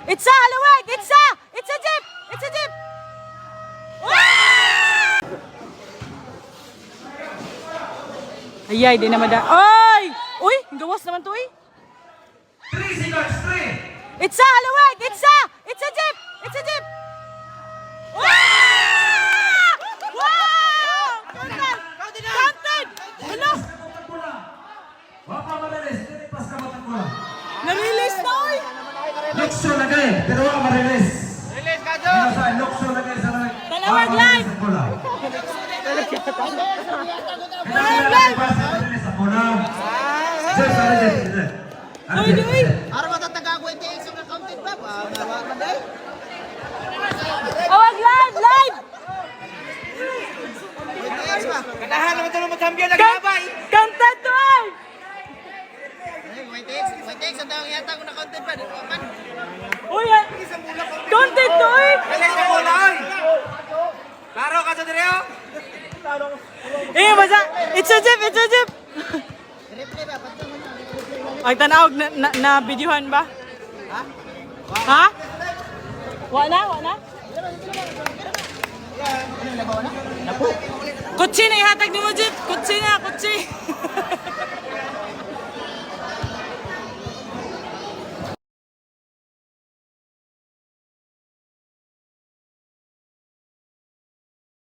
It's a Halloween! It's a jeep! It's a jeep! Ayay, di naman da. Ay! Uy, gawas naman to eh. 3 seconds, 3. It's a Halloween! It's a jeep! It's a jeep! Wow! Wow! Counted! Hello! Wapa marilis, dili pas ka matang bola. Narilis na oy! Lukso lagay, pero wapa marilis. Release ka, Jo! Sa lukso lagay sa mga. Dalawang line. Dalawang line. Marilis sa bola. Uy, uy! Araw matataga ko ito yung mga counted ba? Nawakan day? Awag live! Live! WTX ba? Kanahan naman ito ng matambyan nagbabay. Counted to oy! WTX, ang tawag yata ko na counted ba? Dito man. Uy! Counted to oy! Galing na muna oy. Klaro ka sa direo? Basta! It's a jeep! It's a jeep! Replay ba? Pato mo na. Ay, tanawag na videohan ba? Ha? Ha? Wala na? Kutsi na ihatag ni mo, Jeep! Kutsi na, kutsi!